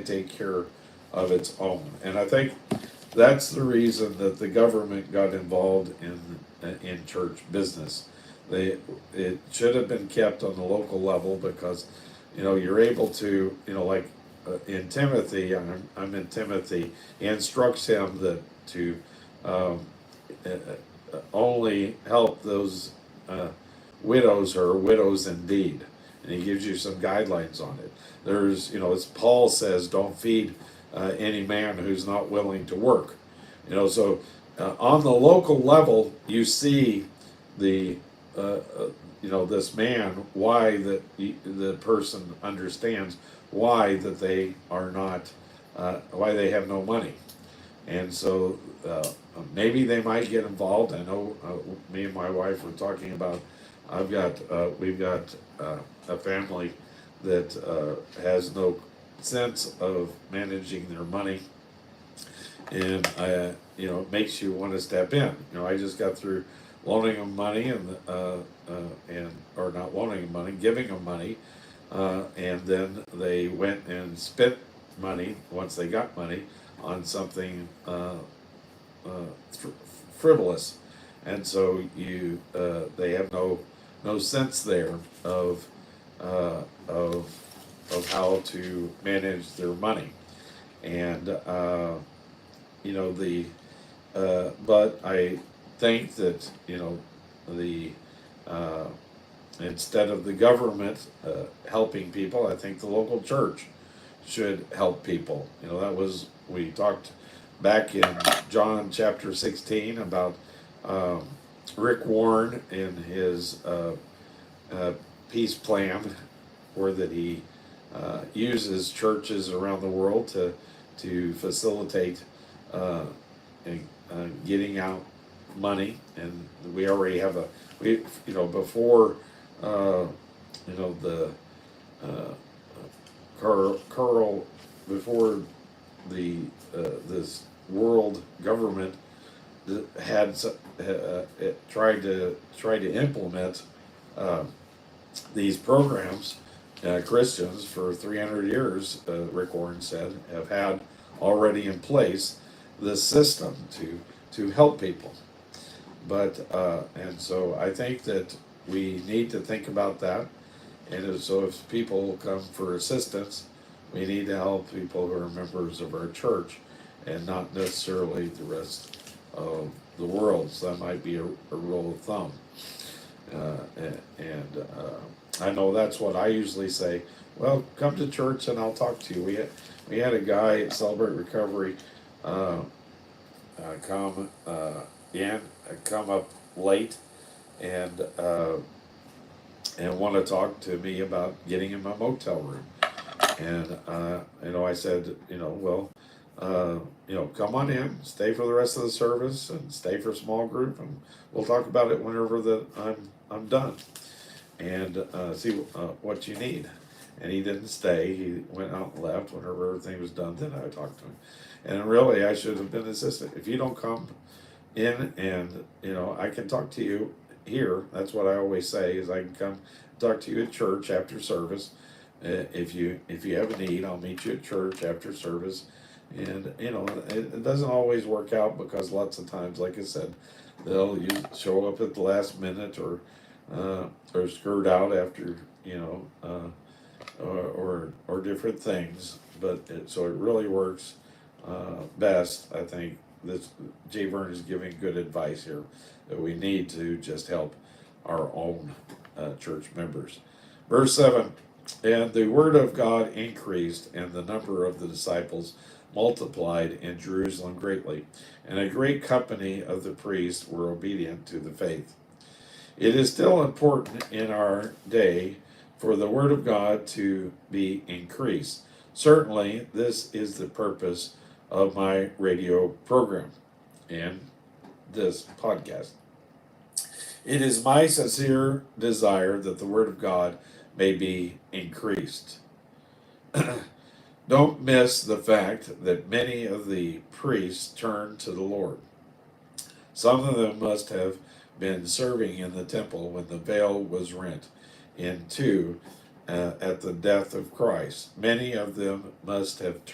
can't take care of its own. And I think that's the reason that the government got involved in church business. It should have been kept on the local level because, you're able to, like in Timothy, I'm in Timothy, he instructs him that to um, uh, only help those widows who are widows indeed. And he gives you some guidelines on it. There's, as Paul says, don't feed any man who's not willing to work. So on the local level, you see the, this man, why the person understands why that they are not, why they have no money. And so maybe they might get involved. I know me and my wife were talking about, we've got a family that has no sense of managing their money, and it makes you want to step in. I just got through loaning them money or not loaning them money, giving them money, and then they went and spent money once they got money on something frivolous, and so they have no sense there of how to manage their money. And but I think that the instead of the government helping people, I think the local church should help people. That was, we talked back in John chapter 16 about Rick Warren in his peace plan, where that he uses churches around the world to facilitate getting out money. And we already have before the Carl, before the this world government had tried to implement these programs. Christians for 300 years, Rick Warren said, have had already in place the system to help people. But and so I think that we need to think about that. And so if people come for assistance, we need to help people who are members of our church and not necessarily the rest of the world. So that might be a rule of thumb. I know that's what I usually say. Well, come to church and I'll talk to you. We had a guy at Celebrate Recovery come up late and want to talk to me about getting him a motel room. And I said, well, come on in, stay for the rest of the service, and stay for a small group, and we'll talk about it whenever that I'm done, and see what you need. And he didn't stay. He went out and left. Whenever everything was done, then I talked to him. And really, I should have been assistant. If you don't come in, and I can talk to you here. That's what I always say, is I can come talk to you at church after service. If you have a need, I'll meet you at church after service. And it doesn't always work out, because lots of times, like I said, they'll show up at the last minute, or skirt out after or different things. But so it really works best. I think this J. Vern is giving good advice here, that we need to just help our own church members. Verse 7, and the word of God increased, and the number of the disciples multiplied in Jerusalem greatly, and a great company of the priests were obedient to the faith. It is still important in our day for the word of God to be increased. Certainly, this is the purpose of my radio program and this podcast. It is my sincere desire that the word of God may be increased. Don't miss the fact that many of the priests turned to the Lord. Some of them must have been serving in the temple when the veil was rent in two at the death of Christ. Many of them must have